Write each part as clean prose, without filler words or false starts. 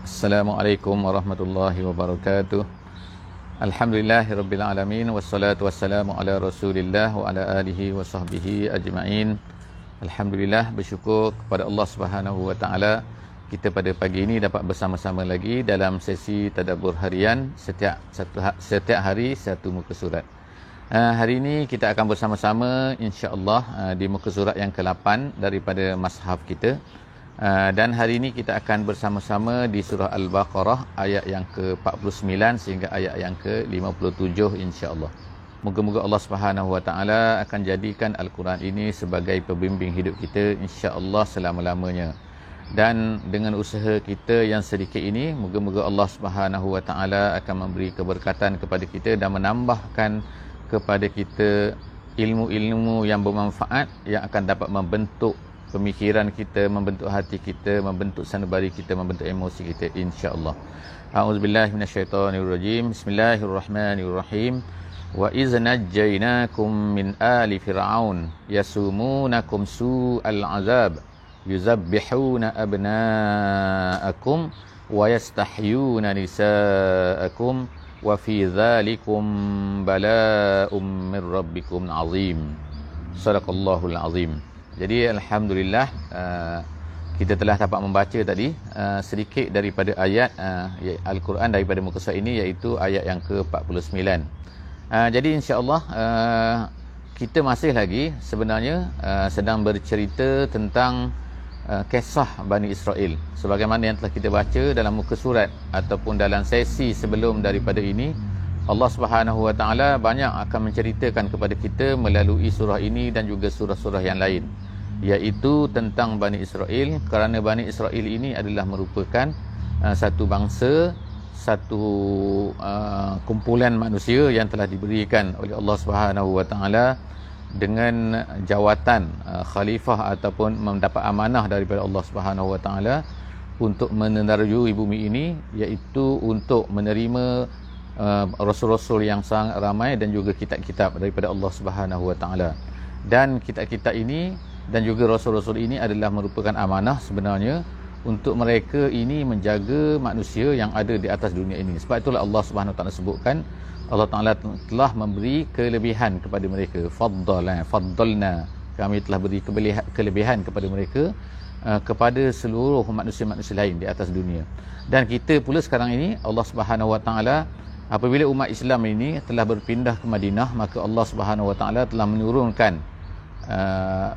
Assalamualaikum warahmatullahi wabarakatuh. Alhamdulillahirabbil alamin wassalatu wassalamu ala Rasulillah wa ala alihi wa sahbihi ajma'in. Alhamdulillah, bersyukur kepada Allah Subhanahu wa taala kita pada pagi ini dapat bersama-sama lagi dalam sesi tadabbur harian setiap hari satu muka surat. Hari ini kita akan bersama-sama insya-Allah di muka surat yang ke-8 daripada mushaf kita. Dan hari ini kita akan bersama-sama di surah Al-Baqarah ayat yang ke-49 sehingga ayat yang ke-57 insya-Allah. Moga-moga Allah Subhanahu wa taala akan jadikan Al-Quran ini sebagai pembimbing hidup kita insya-Allah selama-lamanya. Dan dengan usaha kita yang sedikit ini, moga-moga Allah Subhanahu wa taala akan memberi keberkatan kepada kita dan menambahkan kepada kita ilmu-ilmu yang bermanfaat yang akan dapat membentuk pemikiran kita, membentuk hati kita, membentuk sanubari kita, membentuk emosi kita insya-Allah. A'udzubillahi minasyaitonirrajim. Bismillahirrahmanirrahim. Wa iz najjaynakum min ali fir'aun yasumunakum su'al 'adzab yuzabbihuna abna'akum wa yastahyuna nisa'akum wa fi dzalikum bala'um min rabbikum 'azim. Shadaqallahul 'azim. Jadi alhamdulillah kita telah dapat membaca tadi sedikit daripada ayat Al-Quran daripada muka surat ini, iaitu ayat yang ke-49. Jadi insya-Allah kita masih lagi sebenarnya sedang bercerita tentang kisah Bani Israel sebagaimana yang telah kita baca dalam muka surat ataupun dalam sesi sebelum daripada ini. Allah Subhanahu wa taala banyak akan menceritakan kepada kita melalui surah ini dan juga surah-surah yang lain, iaitu tentang Bani Israel, kerana Bani Israel ini adalah merupakan satu bangsa, satu kumpulan manusia yang telah diberikan oleh Allah Subhanahu wa taala dengan jawatan khalifah ataupun mendapat amanah daripada Allah Subhanahu wa taala untuk menenerjui bumi ini, iaitu untuk menerima rasul-rasul yang sangat ramai dan juga kitab-kitab daripada Allah Subhanahu wa taala. Dan kitab-kitab ini dan juga rasul-rasul ini adalah merupakan amanah sebenarnya untuk mereka ini menjaga manusia yang ada di atas dunia ini. Sebab itulah Allah Subhanahu wa taala sebutkan Allah Taala telah memberi kelebihan kepada mereka. Faddalna, kami telah beri kelebihan kepada mereka kepada seluruh manusia-manusia lain di atas dunia. Dan kita pula sekarang ini Allah Subhanahu wa taala, apabila umat Islam ini telah berpindah ke Madinah, maka Allah Subhanahu wa taala telah menurunkan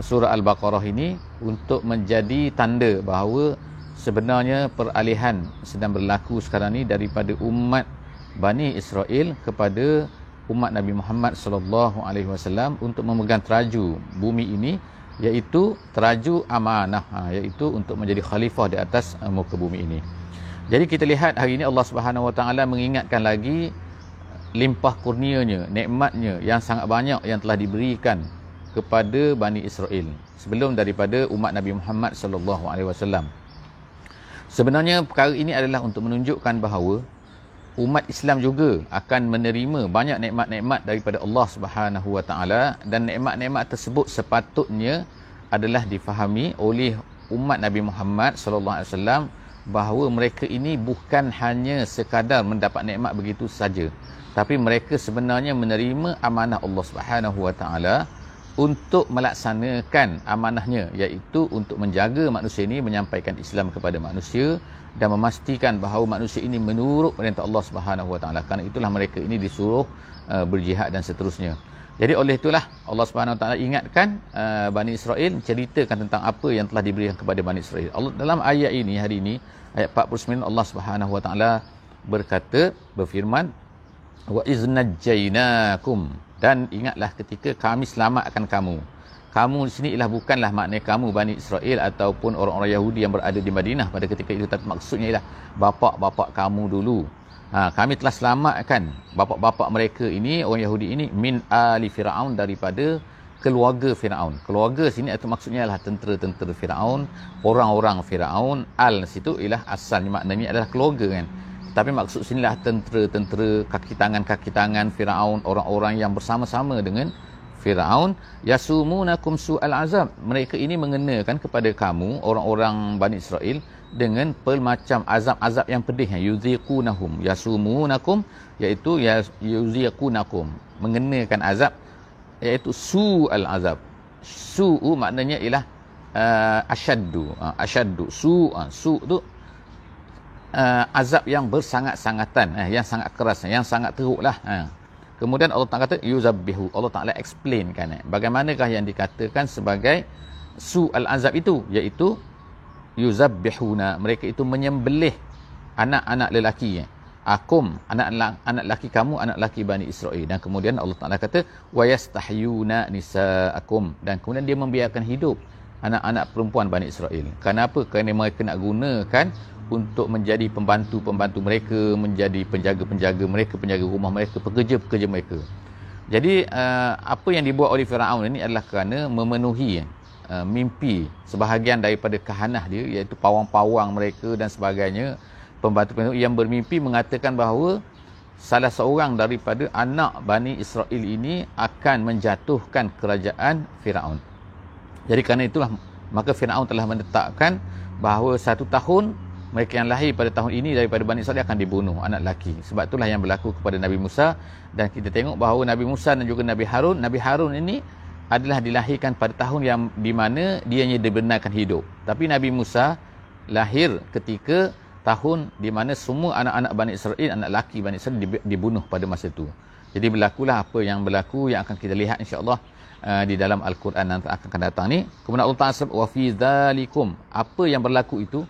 surah Al-Baqarah ini untuk menjadi tanda bahawa sebenarnya peralihan sedang berlaku sekarang ni daripada umat Bani Israel kepada umat Nabi Muhammad sallallahu alaihi wasallam untuk memegang teraju bumi ini, iaitu teraju amanah, iaitu untuk menjadi khalifah di atas muka bumi ini. Jadi kita lihat hari ini Allah Subhanahu wa taala mengingatkan lagi limpah kurnianya, nikmatnya yang sangat banyak yang telah diberikan kepada Bani Israel sebelum daripada umat Nabi Muhammad sallallahu alaihi wasallam. Sebenarnya perkara ini adalah untuk menunjukkan bahawa umat Islam juga akan menerima banyak nikmat-nikmat daripada Allah Subhanahu wa taala, dan nikmat-nikmat tersebut sepatutnya adalah difahami oleh umat Nabi Muhammad sallallahu alaihi wasallam bahawa mereka ini bukan hanya sekadar mendapat nikmat begitu saja, tapi mereka sebenarnya menerima amanah Allah Subhanahu wa taala untuk melaksanakan amanahnya, iaitu untuk menjaga manusia ini, menyampaikan Islam kepada manusia dan memastikan bahawa manusia ini menurut perintah Allah Subhanahu wa taala. Kerana itulah mereka ini disuruh berjihad dan seterusnya. Jadi oleh itulah Allah Subhanahu wa taala ingatkan Bani Israel, ceritakan tentang apa yang telah diberikan kepada Bani Israel. Allah dalam ayat ini hari ini, ayat 49, Allah Subhanahu wa taala berfirman, wa iznajjainakum, dan ingatlah ketika kami selamatkan kamu. Kamu di sini ialah bukanlah makna kamu Bani Israel ataupun orang-orang Yahudi yang berada di Madinah pada ketika itu, tapi maksudnya ialah bapa-bapa kamu dulu. Kami telah selamatkan bapa-bapa mereka ini, orang Yahudi ini, min ali Fir'aun, daripada keluarga Fir'aun. Keluarga sini itu maksudnya adalah tentera-tentera Fir'aun, orang-orang Fir'aun. Al situ ialah asalnya, maknanya adalah keluarga kan. Tapi maksud sinilah tentera-tentera, kaki tangan Fir'aun, orang-orang yang bersama-sama dengan Firaun, yasumunakum su'al azab. Mereka ini mengenakan kepada kamu, orang-orang Bani Israel, dengan pelmacam azab-azab yang pedih. Yuziqunahum yasumunakum, iaitu yuziqunakum, mengenakan azab, iaitu su'al azab. Su'u maknanya ialah asyaddu. Su' tu azab yang bersangat-sangatan, yang sangat keras, yang sangat teruklah. Kemudian Allah Ta'ala kata yuzabbihu. Allah Ta'ala explainkan bagaimanakah yang dikatakan sebagai su'al azab itu, iaitu yuzabbihuna, mereka itu menyembelih anak-anak lelaki, akum, anak lelaki kamu, anak lelaki Bani Israel. Dan kemudian Allah Ta'ala kata wa yastahyuna nisaakum, dan kemudian dia membiarkan hidup anak-anak perempuan Bani Israel. Kenapa? Kerana mereka nak gunakan untuk menjadi pembantu-pembantu mereka, menjadi penjaga-penjaga mereka, penjaga rumah mereka, pekerja-pekerja mereka. Jadi apa yang dibuat oleh Firaun ini adalah kerana memenuhi mimpi sebahagian daripada kahanah dia, iaitu pawang-pawang mereka dan sebagainya, pembantu-pembantu yang bermimpi mengatakan bahawa salah seorang daripada anak Bani Israel ini akan menjatuhkan kerajaan Firaun. Jadi kerana itulah maka Firaun telah menetapkan bahawa 1 tahun mereka yang lahir pada tahun ini daripada Bani Israel akan dibunuh, anak lelaki. Sebab itulah yang berlaku kepada Nabi Musa, dan kita tengok bahawa Nabi Musa dan juga Nabi Harun ini adalah dilahirkan pada tahun yang di mana dianya dibenarkan hidup. Tapi Nabi Musa lahir ketika tahun di mana semua anak-anak Bani Israel, anak lelaki Bani Israel dibunuh pada masa itu. Jadi berlakulah apa yang berlaku yang akan kita lihat insya-Allah di dalam Al-Quran yang akan datang ni. Kemudian Allah Ta'ala sebut wa fi zalikum, apa yang berlaku itu,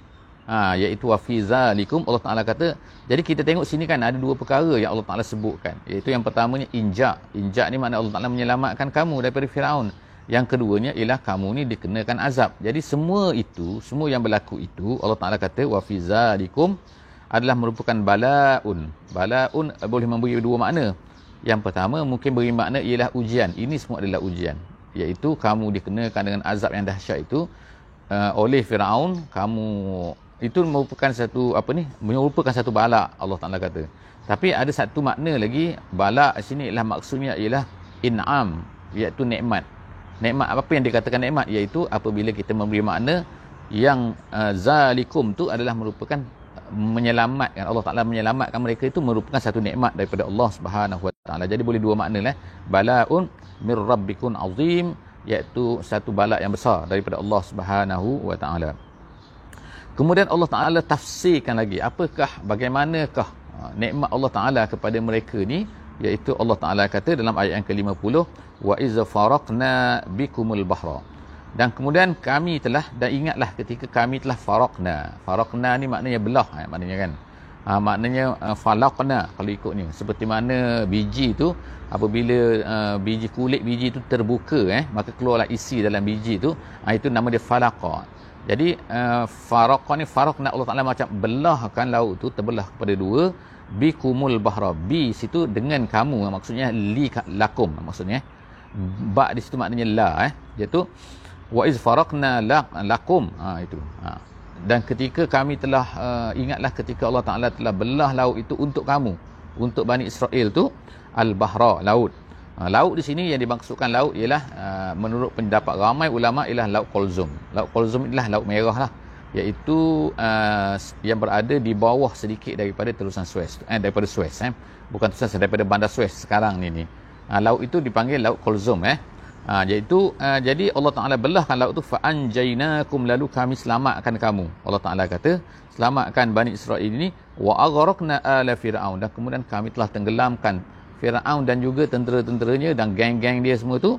iaitu wa fi zalikum, Allah Ta'ala kata. Jadi kita tengok sini kan ada 2 perkara yang Allah Ta'ala sebutkan, iaitu yang pertamanya injak ni makna Allah Ta'ala menyelamatkan kamu daripada Firaun. Yang keduanya ialah kamu ni dikenakan azab. Jadi semua yang berlaku itu Allah Ta'ala kata wa fi zalikum adalah merupakan balaun boleh memberi 2 makna. Yang pertama mungkin beri makna ialah ujian. Ini semua adalah ujian, iaitu kamu dikenakan dengan azab yang dahsyat itu oleh Firaun. Kamu itu merupakan satu bala, Allah Ta'ala kata. Tapi ada satu makna lagi, bala sini ialah maksudnya ialah in'am, iaitu nikmat. Nikmat apa yang dikatakan nikmat, iaitu apabila kita memberi makna yang zalikum tu adalah merupakan menyelamatkan, Allah Ta'ala menyelamatkan mereka, itu merupakan satu nikmat daripada Allah Subhanahu Wa Ta'ala. Jadi boleh 2 makna lah. Balaun mir rabbikun azim, iaitu satu bala yang besar daripada Allah Subhanahu Wa Ta'ala. Kemudian Allah Ta'ala tafsirkan lagi bagaimanakah nikmat Allah Ta'ala kepada mereka ni, iaitu Allah Ta'ala kata dalam ayat yang ke-50 wa iz faraqna bikumul bahra, dan kemudian kami telah, dan ingatlah ketika kami telah faraqna ni maknanya belah, maknanya kan maknanya falaqna kalau ikut ni, seperti mana biji tu apabila biji kulit biji tu terbuka maka keluarlah isi dalam biji tu, itu nama dia falaqa. Jadi faraqna Allah Ta'ala macam belahkan laut tu, terbelah kepada 2. Bikumul bahra, bi situ dengan kamu, maksudnya lakum, maksudnya ba di situ maknanya la, iaitu wa iz faraqna lakum, itu. Dan ketika kami telah ingatlah ketika Allah Ta'ala telah belah laut itu untuk kamu, untuk Bani Israel tu, al-bahra, laut. Laut di sini yang dimaksudkan laut ialah menurut pendapat ramai ulama ialah laut Kulzum. Laut Kulzum adalah laut merah lah, iaitu yang berada di bawah sedikit daripada terusan Suez, daripada Suez, bukan terusan, daripada bandar Suez sekarang ni. Laut itu dipanggil laut Kulzum, iaitu jadi Allah Ta'ala belahkan laut tu, fa anjaynakum, lalu kami selamatkan kamu. Allah Ta'ala kata selamatkan Bani Israel ini, wa aghraqna ala fir'aun, dan kemudian kami telah tenggelamkan Firaun dan juga tentera-tenteranya dan geng-geng dia semua tu.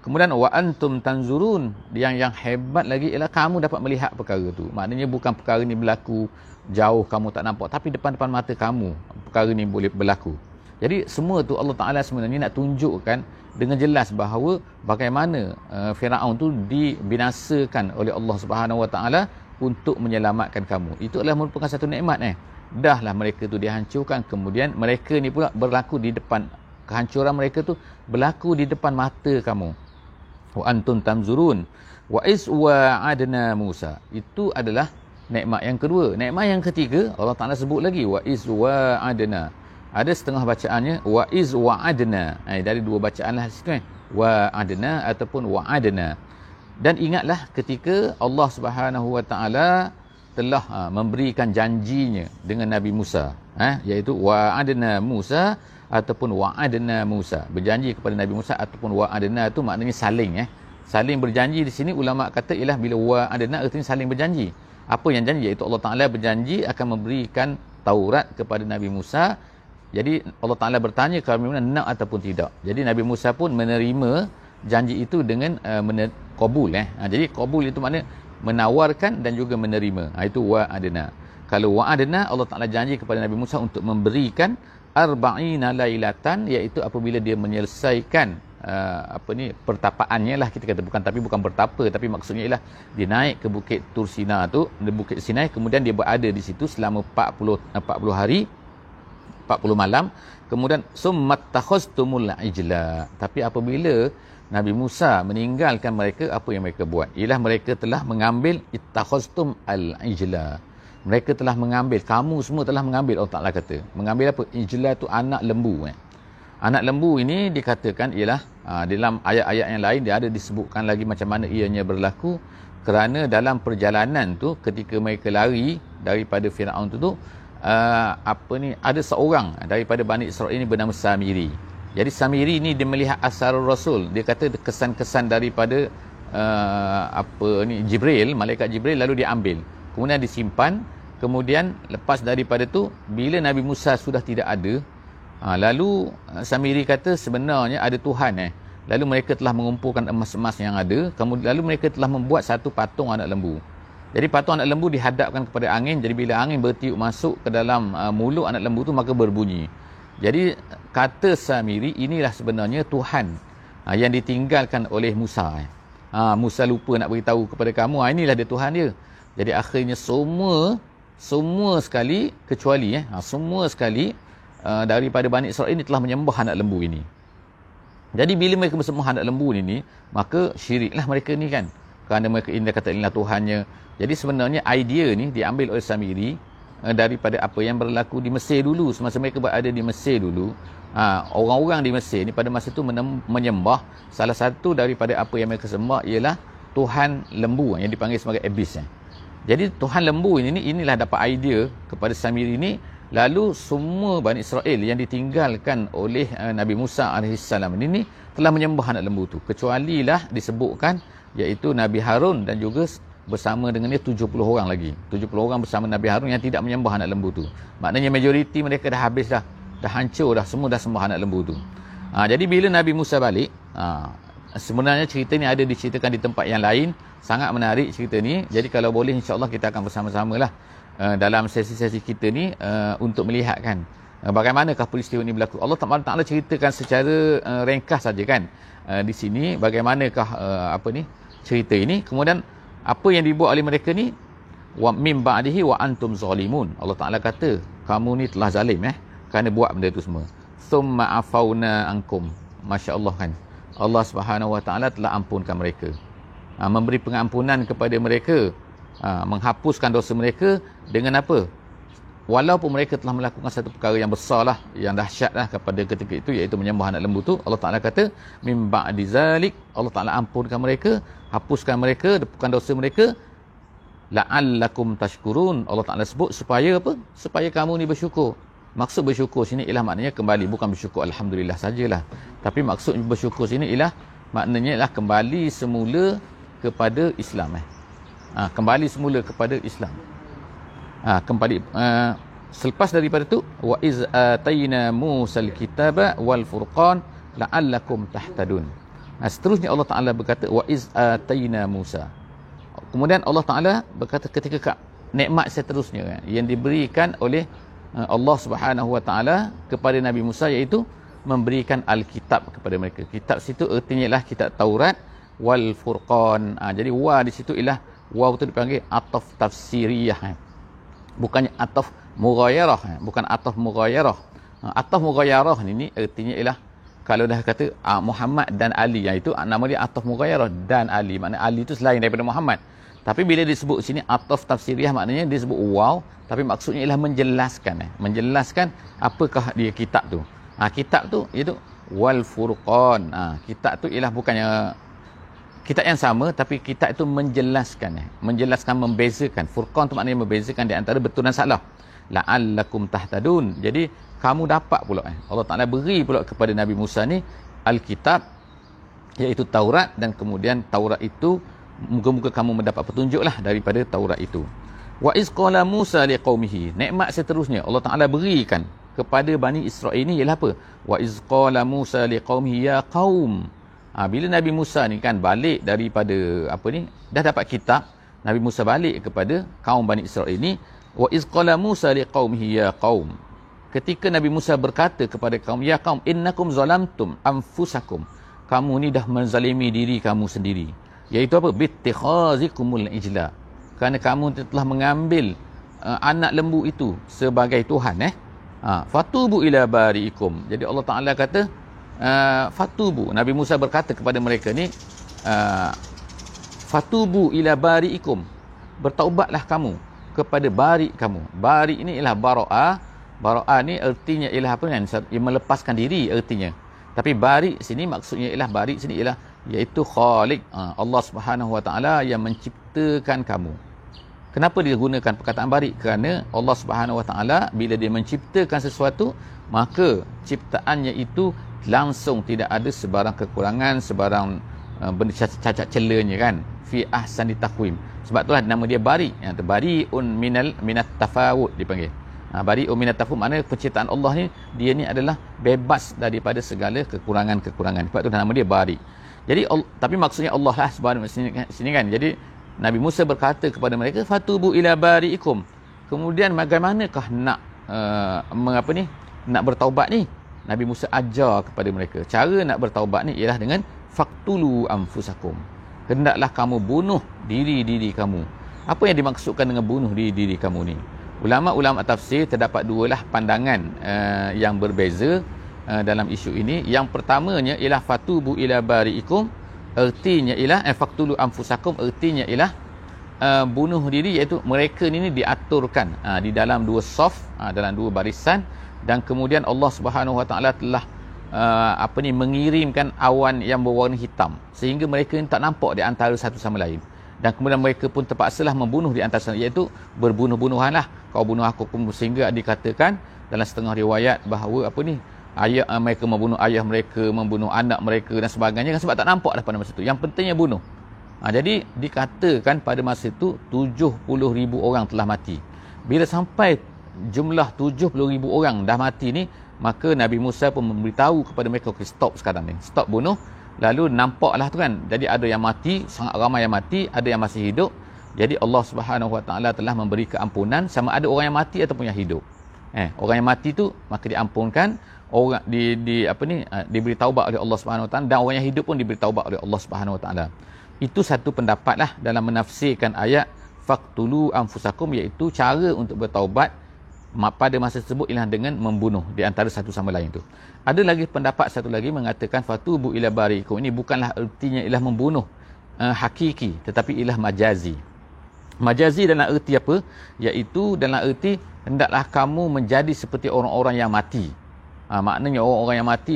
Kemudian wa antum tanzurun, yang hebat lagi ialah kamu dapat melihat perkara tu. Maknanya bukan perkara ni berlaku jauh kamu tak nampak, tapi depan-depan mata kamu perkara ni boleh berlaku. Jadi semua tu Allah Ta'ala sebenarnya nak tunjukkan dengan jelas bahawa bagaimana Firaun tu dibinasakan oleh Allah Subhanahu Wa Ta'ala untuk menyelamatkan kamu. Itu adalah merupakan satu nikmat. Dahlah mereka tu dihancurkan, kemudian mereka ni pula berlaku di depan, kehancuran mereka tu berlaku di depan mata kamu. Wa antum tanzurun wa iz wa'adna Musa, itu adalah nikmat yang kedua. Nikmat yang ketiga Allah Ta'ala sebut lagi wa iz wa'adna. Ada setengah bacaannya wa iz wa'adna, dari 2 bacaan lah situ, wa'adna ataupun wa'adna. Dan ingatlah ketika Allah Subhanahu Wa Ta'ala telah memberikan janjinya dengan Nabi Musa, iaitu wa'adna Musa ataupun wa'adna Musa, berjanji kepada Nabi Musa, ataupun wa'adna tu maknanya saling saling berjanji. Di sini ulama kata ialah bila wa'adna artinya saling berjanji. Apa yang janji? Iaitu Allah Taala berjanji akan memberikan Taurat kepada Nabi Musa. Jadi Allah Taala bertanya kalau memang nak ataupun tidak. Jadi Nabi Musa pun menerima janji itu dengan qabul. Jadi qabul itu makna menawarkan dan juga menerima. Itu wa'adna. Kalau wa'adna, Allah Taala janji kepada Nabi Musa untuk memberikan arba'ina lailatan, iaitu apabila dia menyelesaikan pertapaannya lah, kita kata, bukan bertapa, tapi maksudnya ialah dia naik ke Bukit Tur Sina tu, di Bukit Sinai, kemudian dia berada di situ selama 40 hari 40 malam, kemudian summat takhastumul ijla. Tapi apabila Nabi Musa meninggalkan mereka, apa yang mereka buat? Ialah mereka telah mengambil ittakhastum al-ijla. Mereka telah mengambil, kamu semua telah mengambil, Allah Ta'ala kata. Mengambil apa? Ijla tu anak lembu. Anak lembu ini dikatakan ialah dalam ayat-ayat yang lain dia ada disebutkan lagi macam mana ianya berlaku, kerana dalam perjalanan tu ketika mereka lari daripada Firaun tu ada seorang daripada Bani Israel ini bernama Samiri. Jadi Samiri ni dia melihat asarul Rasul, dia kata kesan-kesan daripada Jibril, malaikat Jibril, lalu dia ambil, kemudian disimpan. Kemudian lepas daripada tu, bila Nabi Musa sudah tidak ada, lalu Samiri kata sebenarnya ada Tuhan. Lalu mereka telah mengumpulkan emas-emas yang ada, kemudian lalu mereka telah membuat satu patung anak lembu. Jadi patung anak lembu dihadapkan kepada angin, jadi bila angin bertiup masuk ke dalam mulut anak lembu tu, maka berbunyi. Jadi kata Samiri, inilah sebenarnya Tuhan yang ditinggalkan oleh Musa. Musa lupa nak beritahu kepada kamu, inilah dia Tuhan dia. Jadi akhirnya semua sekali kecuali semua sekali daripada Bani Israel ini telah menyembah anak lembu ini. Jadi bila mereka bersembah anak lembu ini, maka syiriklah mereka ni kan, kerana mereka ini kata inilah Tuhannya. Jadi sebenarnya idea ni diambil oleh Samiri daripada apa yang berlaku di Mesir dulu. Semasa mereka berada di Mesir dulu, orang-orang di Mesir ni pada masa itu menyembah salah satu daripada apa yang mereka sembah ialah Tuhan lembu yang dipanggil sebagai Iblis. Jadi Tuhan lembu inilah dapat idea kepada Samiri ini. Lalu semua Bani Israel yang ditinggalkan oleh Nabi Musa AS ini telah menyembah anak lembu tu, kecualilah disebutkan iaitu Nabi Harun dan juga bersama dengannya 70 orang lagi. 70 orang bersama Nabi Harun yang tidak menyembah anak lembu tu. Maknanya majoriti mereka dah habis dah hancur dah, semua dah sembah anak lembu tu. Jadi bila Nabi Musa balik, sebenarnya cerita ni ada diceritakan di tempat yang lain. Sangat menarik cerita ni. Jadi kalau boleh insya-Allah kita akan bersama-sama lah dalam sesi-sesi kita ni untuk melihatkan bagaimanakah peristiwa ini berlaku. Allah Ta'ala ceritakan secara ringkas saja kan di sini bagaimanakah cerita ini. Kemudian apa yang dibuat oleh mereka ni, wa mim ba'dihi wa antum zalimun. Allah Ta'ala kata kamu ni telah zalim kerana buat benda itu semua. Thumma afauna ankum. Masya-Allah kan, Allah Subhanahu Wa Ta'ala telah ampunkan mereka, memberi pengampunan kepada mereka, menghapuskan dosa mereka dengan apa? Walaupun mereka telah melakukan satu perkara yang besar lah, yang dahsyat lah kepada ketika itu, iaitu menyembah anak lembu tu. Allah Ta'ala kata mim ba'di zalik, Allah Ta'ala ampunkan mereka, hapuskan mereka, bukan dosa mereka, la'allakum tashkurun. Allah Ta'ala sebut supaya apa? Supaya kamu ni bersyukur. Maksud bersyukur sini ialah maknanya kembali, bukan bersyukur alhamdulillah sajalah, tapi maksud bersyukur sini ialah maknanya ialah kembali semula kepada Islam. Kembali semula kepada Islam. Selepas daripada tu, wa iz atayna Musal kitaba wal furqan la'allakum tahtadun. Seterusnya Allah Ta'ala berkata wa iz atayna Musa. Kemudian Allah Ta'ala berkata ketika nikmat seterusnya yang diberikan oleh Allah Subhanahu Wa Ta'ala kepada Nabi Musa, iaitu memberikan Alkitab kepada mereka. Kitab situ artinya ialah kitab Taurat wal furqan. Jadi wa di situ ialah waw tu dipanggil ataf tafsiriyah, bukannya ataf mughayarah, bukan ataf mughayarah. Ataf mughayarah ini artinya ialah kalau dah kata Muhammad dan Ali, itu nama dia ataf mughayarah, dan Ali, maknanya Ali itu selain daripada Muhammad. Tapi bila disebut sini ataf tafsiriyah, maknanya dia sebut waw, tapi maksudnya ialah menjelaskan apakah dia kitab tu. Kitab tu iaitu wal furqan. Kitab tu ialah bukannya kitab yang sama, tapi kitab itu menjelaskan, membezakan. Furqan tu maknanya membezakan di antara betul dan salah. La'allakum tahtadun. Jadi kamu dapat pula, Allah Ta'ala beri pula kepada Nabi Musa ni Alkitab, iaitu Taurat, dan kemudian Taurat itu muka-muka kamu mendapat petunjuklah daripada Taurat itu. Wa iz qala Musa liqaumihi. Nikmat seterusnya Allah Ta'ala berikan kepada Bani Israel ini ialah apa? Wa iz qala Musa liqaumihi ya qaum. Bila Nabi Musa ni kan balik daripada dah dapat kitab, Nabi Musa balik kepada kaum Bani Israel ini. Wa iz qala Musa liqaumihi ya qaum. Ketika Nabi Musa berkata kepada kaum, ya qaum innakum zalamtum anfusakum. Kamu ni dah menzalimi diri kamu sendiri. Iaitu apa? Bittikhazikumul ijla. Kerana kamu telah mengambil anak lembu itu sebagai Tuhan. Fatubu ila bari'ikum. Jadi Allah Ta'ala kata, fatubu. Nabi Musa berkata kepada mereka ni, fatubu ila bari'ikum. Bertaubatlah kamu kepada bari' kamu. Bari' ini ialah bara'ah. Bara'ah ni artinya ialah apa kan? Melepaskan diri artinya. Tapi bari' sini maksudnya ialah, bari' sini ialah iaitu Khaliq, Allah Subhanahu Wa Ta'ala yang menciptakan kamu. Kenapa dia gunakan perkataan bari'? Kerana Allah Subhanahu Wa Ta'ala bila dia menciptakan sesuatu, maka ciptaannya itu langsung tidak ada sebarang kekurangan, sebarang benda cacat celanya kan, fi ahsani taqwim. Sebab itulah nama dia bari'. Bari'un minat tafawud dipanggil. Bari'un minat tafawud maknanya penciptaan Allah ni, dia ni adalah bebas daripada segala kekurangan-kekurangan. Sebab itu nama dia bari'. Jadi tapi maksudnya Allah lah subhanahu sini kan. Jadi Nabi Musa berkata kepada mereka, fatubu ila bari'ikum. Kemudian bagaimanakah nak nak bertaubat ni? Nabi Musa ajar kepada mereka. Cara nak bertaubat ni ialah dengan faqtulu anfusakum. Hendaklah kamu bunuh diri-diri kamu. Apa yang dimaksudkan dengan bunuh diri-diri kamu ni? Ulama-ulama tafsir terdapat dua lah pandangan yang berbeza dalam isu ini. Yang pertamanya ialah fatubu ila bari'ikum, artinya ialah faqtulu anfusakum, artinya ialah bunuh diri, iaitu mereka ni diaturkan di dalam dua saf, dalam dua barisan, dan kemudian Allah Subhanahu Wa Ta'ala telah mengirimkan awan yang berwarna hitam sehingga mereka ni tak nampak di antara satu sama lain, dan kemudian mereka pun terpaksalah membunuh di antara, iaitu berbunuh-bunuhanlah, kau bunuh aku, sehingga dikatakan dalam setengah riwayat bahawa ayah mereka membunuh ayah mereka, membunuh anak mereka dan sebagainya kan, sebab tak nampak dah pada masa itu. Yang pentingnya bunuh. Jadi dikatakan pada masa itu 70,000 orang telah mati. Bila sampai jumlah 70,000 orang dah mati ni, maka Nabi Musa pun memberitahu kepada mereka, okay, stop sekarang ni, stop bunuh. Lalu nampaklah tu kan, jadi ada yang mati, sangat ramai yang mati, ada yang masih hidup. Jadi Allah Subhanahu Wa Ta'ala telah memberi keampunan sama ada orang yang mati ataupun yang hidup. Orang yang mati tu maka diampunkan, orang diberi taubat oleh Allah Subhanahu Wa Ta'ala, dan orang yang hidup pun diberi taubat oleh Allah Subhanahu Wa Ta'ala. Itu satu pendapatlah dalam menafsirkan ayat faqtulu anfusakum, iaitu cara untuk bertaubat pada masa tersebut ialah dengan membunuh di antara satu sama lain tu. Ada lagi pendapat satu lagi mengatakan fatubu ila bari'ikum ini bukanlah artinya ialah membunuh hakiki, tetapi ialah majazi. Majazi dalam erti apa? Iaitu dalam erti hendaklah kamu menjadi seperti orang-orang yang mati. Maknanya orang-orang yang mati,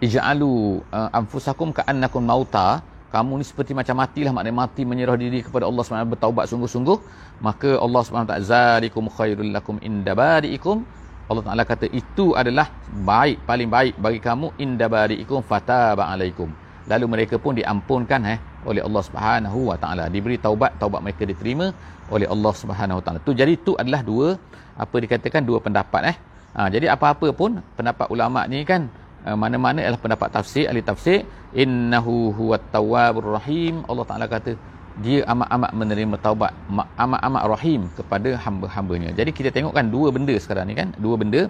ij'alu anfusakum ka'annakum mauta. Kamu ni seperti macam matilah, maknanya mati menyerah diri kepada Allah SWT, bertaubat sungguh-sungguh. Maka Allah SWT, zalikum khairul lakum inda bari'ikum. Allah Ta'ala kata itu adalah baik, paling baik bagi kamu, inda bari'ikum fataba alaikum. Lalu mereka pun diampunkan oleh Allah Subhanahu Wa Ta'ala. Diberi taubat, taubat mereka diterima oleh Allah Subhanahu Wa Ta'ala. Jadi itu adalah dua pendapat. Jadi apa-apa pun pendapat ulama ni kan, mana-mana adalah pendapat tafsir, ahli tafsir, innahu huwat tawwabur rahim. Allah Ta'ala kata dia amat-amat menerima taubat, amat-amat rahim kepada hamba-hambanya. Jadi kita tengokkan dua benda sekarang ni kan, dua benda,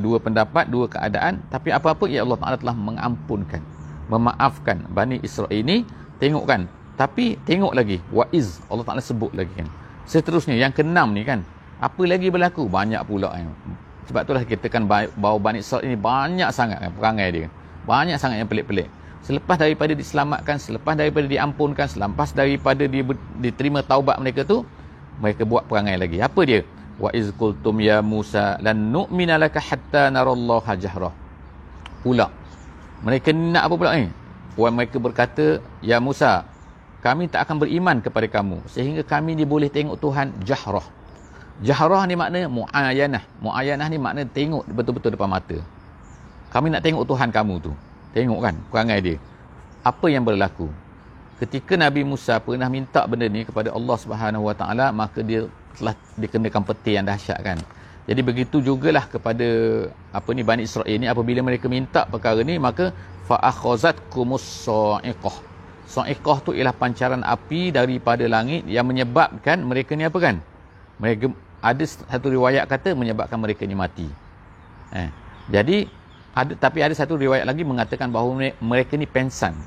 dua pendapat, dua keadaan, tapi apa-apa ya Allah Ta'ala telah mengampunkan, memaafkan Bani Israel ini. Tengokkan, tapi tengok lagi waiz, Allah Ta'ala sebut lagi kan. Seterusnya yang keenam ni kan, apa lagi berlaku? Banyak pula kan. Sebab itulah kita kan bahawa Bani Israel ini banyak sangat kan perangai dia. Banyak sangat yang pelik-pelik. Selepas daripada diselamatkan, selepas daripada diampunkan, selepas daripada diterima taubat mereka tu, mereka buat perangai lagi. Apa dia? Wa iz qultum ya Musa lan nu'mina laka hatta narallaha jahrah. Pula mereka nak apa pula ni? mereka berkata, ya Musa, kami tak akan beriman kepada kamu sehingga kami ni boleh tengok Tuhan jahrah. Jahrah ni makna mu'ayanah. Mu'ayanah ni makna tengok betul-betul depan mata. Kami nak tengok Tuhan kamu tu. Tengok kan perangai dia. Apa yang berlaku? Ketika Nabi Musa pernah minta benda ni kepada Allah Subhanahu Wa Taala, maka dia telah dikenakan peti yang dahsyat kan. Jadi begitu jugalah kepada Bani Israel ni, apabila mereka minta perkara ni, maka fa akhazatkumus sa'iqah. Sa'iqah tu ialah pancaran api daripada langit yang menyebabkan mereka ni apa kan? Mereka ada satu riwayat kata menyebabkan mereka ni mati. Jadi tapi ada satu riwayat lagi mengatakan bahawa mereka ni pengsan.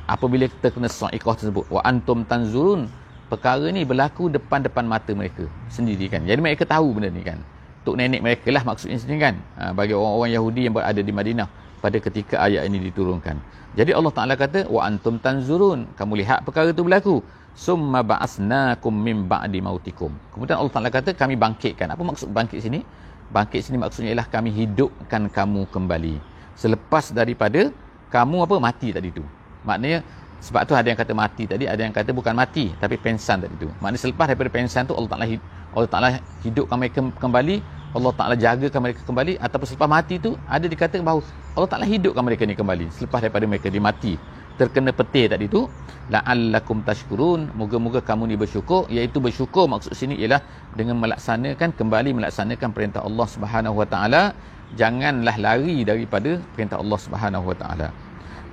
Apabila kita kena sa'iqah tersebut, wa antum tanzurun, perkara ni berlaku depan-depan mata mereka sendiri kan. Jadi mereka tahu benda ni kan. Tok nenek mereka lah maksudnya sini kan. Bagi orang-orang Yahudi yang berada di Madinah pada ketika ayat ini diturunkan. Jadi Allah Ta'ala kata, wa antum tanzurun, kamu lihat perkara itu berlaku. Summa ba'asnakum min ba'di mautikum. Kemudian Allah Ta'ala kata, kami bangkitkan. Apa maksud bangkit sini? Bangkit sini maksudnya ialah kami hidupkan kamu kembali selepas daripada kamu mati tadi tu. Maknanya, sebab tu ada yang kata mati tadi, ada yang kata bukan mati tapi pengsan tadi tu. Maknanya selepas daripada pengsan tu Allah Ta'ala hidupkan mereka kembali, Allah Ta'ala jagakan mereka kembali, ataupun selepas mati tu ada dikatakan bahawa Allah Ta'ala hidupkan mereka ni kembali selepas daripada mereka dimati, terkena petir tadi tu. La'allakum tashkurun, moga-moga kamu ni bersyukur. Iaitu bersyukur maksud sini ialah dengan kembali melaksanakan perintah Allah Subhanahu Wa Ta'ala. Janganlah lari daripada perintah Allah Subhanahu Wa Ta'ala.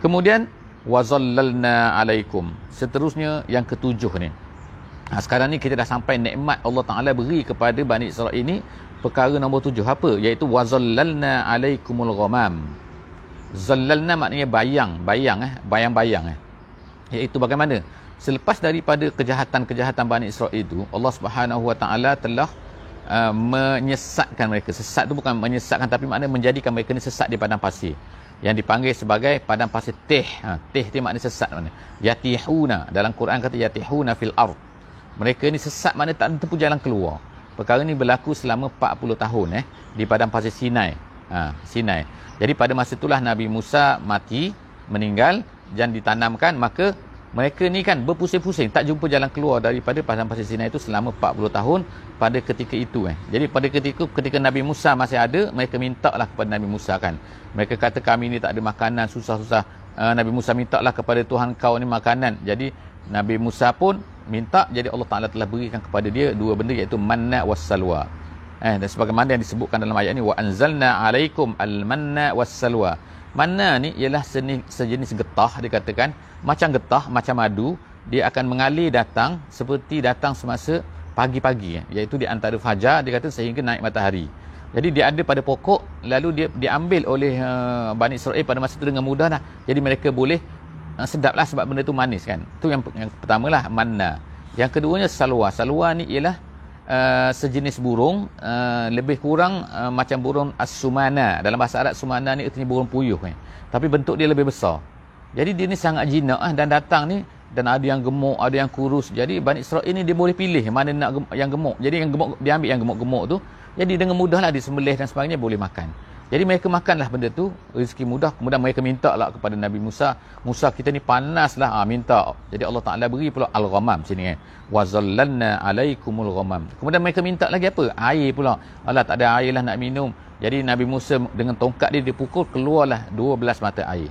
Kemudian wazallalna alaikum, seterusnya yang ketujuh ni. Sekarang ni kita dah sampai nikmat Allah Ta'ala beri kepada Bani Israel ini. Perkara nombor 7 apa? Iaitu wazallalna alaikumul ghamam. Zallalna maknanya bayang-bayang. Iaitu bagaimana? Selepas daripada kejahatan-kejahatan Bani Israel itu, Allah Subhanahu Wa Ta'ala telah menyesatkan mereka. Sesat tu bukan menyesatkan, tapi maknanya menjadikan mereka ni sesat di padang pasir, yang dipanggil sebagai padang pasir tih. Tih tu maknanya sesat mana? Yatihuna, dalam Quran kata yatihuna fil ard. Mereka ni sesat, maknanya tak ada jalan keluar. Perkara ni berlaku selama 40 tahun di padang pasir Sinai. Sinai. Jadi pada masa itulah Nabi Musa mati, meninggal dan ditanamkan, maka mereka ni kan berpusing-pusing, tak jumpa jalan keluar daripada padang pasir Sinai itu selama 40 tahun pada ketika itu. Jadi pada ketika Nabi Musa masih ada, mereka minta lah kepada Nabi Musa kan. Mereka kata kami ni tak ada makanan, susah-susah. Nabi Musa minta lah kepada Tuhan kau ni makanan. Jadi Nabi Musa pun minta, jadi Allah Ta'ala telah berikan kepada dia dua benda, iaitu manna wassalwa. Dan sebagaimana yang disebutkan dalam ayat ni, wa anzalna alaikum al-manna wassalwa. Manna ni ialah sejenis getah, dikatakan macam getah, macam madu. Dia akan mengalir datang seperti datang semasa pagi-pagi, iaitu di antara fajar, dia kata, sehingga naik matahari. Jadi dia ada pada pokok, lalu dia diambil oleh Bani Israel pada masa itu dengan mudah lah. Jadi mereka boleh sedaplah sebab benda tu manis kan. Itu yang pertamalah manna. Yang keduanya salwa. Salwa ni ialah sejenis burung, lebih kurang macam burung as-sumana. Dalam bahasa Arab sumana ni artinya burung puyuh kan. Tapi bentuk dia lebih besar. Jadi dia ni sangat jinak dan datang ni, dan ada yang gemuk, ada yang kurus. Jadi Bani Israel ni dia boleh pilih mana nak yang gemuk. Jadi yang gemuk dia ambil yang gemuk-gemuk tu. Jadi dengan mudahlah disembelih dan sebagainya, boleh makan. Jadi mereka makanlah benda tu, rezeki mudah. Kemudian mereka minta lah kepada Nabi Musa, Musa kita ni panaslah, minta. Jadi Allah Ta'ala beri pula al-ghamam sini kan. Wa zallalna alaikumul ghamam. Kemudian mereka minta lagi apa? Air pula. Allah tak ada air lah nak minum. Jadi Nabi Musa dengan tongkat dia dipukul, keluarlah 12 mata air.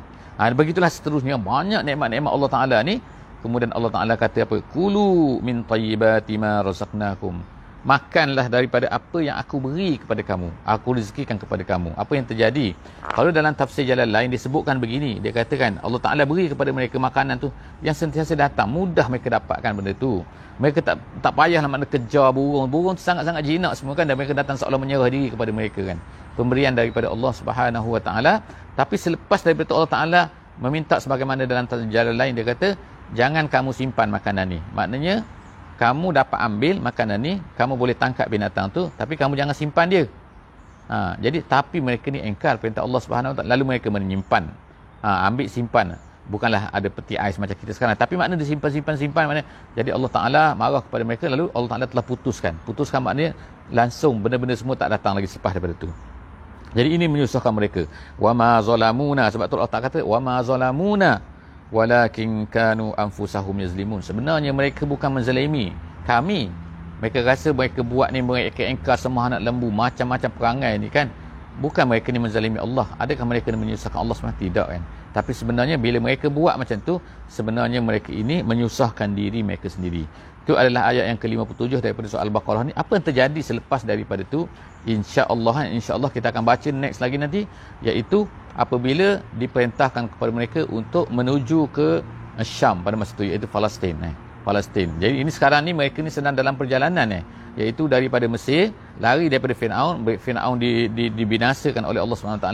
Begitulah seterusnya banyak nikmat-nikmat Allah Ta'ala ni. Kemudian Allah Ta'ala kata apa? Kulu min tayyibati ma razaqnakum. Makanlah daripada apa yang aku beri kepada kamu, aku rezekikan kepada kamu. Apa yang terjadi? Kalau dalam tafsir jalan lain disebutkan begini, dia katakan Allah Ta'ala beri kepada mereka makanan tu yang sentiasa datang, mudah mereka dapatkan benda tu. Mereka tak payahlah mana kejar burung. Burung tu sangat-sangat jinak semua kan, dan mereka datang seolah menyerah diri kepada mereka kan. Pemberian daripada Allah Subhanahu Wa Ta'ala. Tapi selepas daripada Allah Ta'ala meminta sebagaimana dalam jalan lain, dia kata jangan kamu simpan makanan ni. Maknanya kamu dapat ambil makanan ni, kamu boleh tangkap binatang tu, tapi kamu jangan simpan dia. Jadi tapi mereka ni engkar perintah Allah Subhanahu Wa Taala, lalu mereka menyimpan. Ambil simpan. Bukanlah ada peti ais macam kita sekarang, tapi makna dia simpan makna. Jadi Allah Taala marah kepada mereka, lalu Allah Taala telah putuskan. Putuskan maknanya langsung benda-benda semua tak datang lagi selepas daripada tu. Jadi ini menyusahkan mereka. Wa ma zalamuna, sebab tu Allah Taala kata wa ma zalamuna. walakin kanu anfusahum yazlimun. Sebenarnya mereka bukan menzalimi kami. Mereka rasa mereka buat ni, mereka engkar semua anak lembu, macam-macam perangai ni kan. Bukan mereka ni menzalimi Allah. Adakah mereka ni menyusahkan Allah SWT? Tidak kan. Tapi sebenarnya bila mereka buat macam tu, sebenarnya mereka ini menyusahkan diri mereka sendiri. Itu adalah ayat yang ke-57 daripada surah Al-Baqarah ni. Apa yang terjadi selepas daripada tu, insya-Allah kita akan baca next lagi nanti, iaitu apabila diperintahkan kepada mereka untuk menuju ke Syam pada masa itu, iaitu Palestin. Palestin. Jadi ini sekarang ni mereka ni sedang dalam perjalanan iaitu daripada Mesir, lari daripada Firaun. Firaun dibinasakan oleh Allah SWT,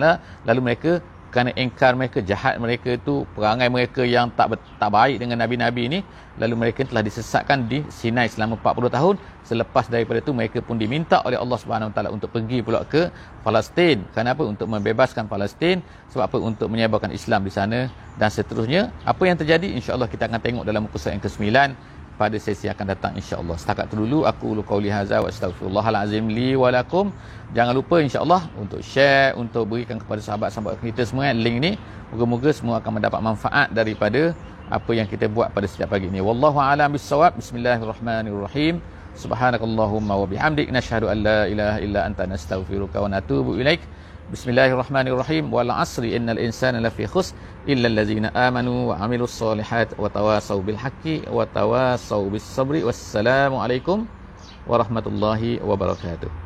lalu mereka kerana engkar mereka, jahat mereka itu, perangai mereka yang tak baik dengan nabi-nabi ini, lalu mereka telah disesatkan di Sinai selama 40 tahun. Selepas daripada itu mereka pun diminta oleh Allah SWT untuk pergi pula ke Palestin. Kenapa? Untuk membebaskan Palestin. Sebab apa? Untuk menyebarkan Islam di sana dan seterusnya. Apa yang terjadi, insya-Allah kita akan tengok dalam muka surat yang ke-9 pada sesi yang akan datang, insya-Allah. Setakat itu dulu aku qauli hadza wa astaghfirullahal azim li wa lakum. Jangan lupa insya-Allah untuk share, untuk berikan kepada sahabat-sahabat kita semua link ni. Moga-moga semua akan mendapat manfaat daripada apa yang kita buat pada setiap pagi ni. Wallahu a'lam bissawab. Bismillahirrahmanirrahim. Subhanakallahumma wa bihamdik, nashhadu an la ilaha illa anta, nastaghfiruka wa natubu ilaik. Bismillahirrahmanirrahim. Wal 'asri innal insana lafi khusr illa allazina amanu wa 'amilus solihat wa tawasaw bil haqqi wa tawasaw bis sabri. Wassalamu alaikum warahmatullahi wabarakatuh.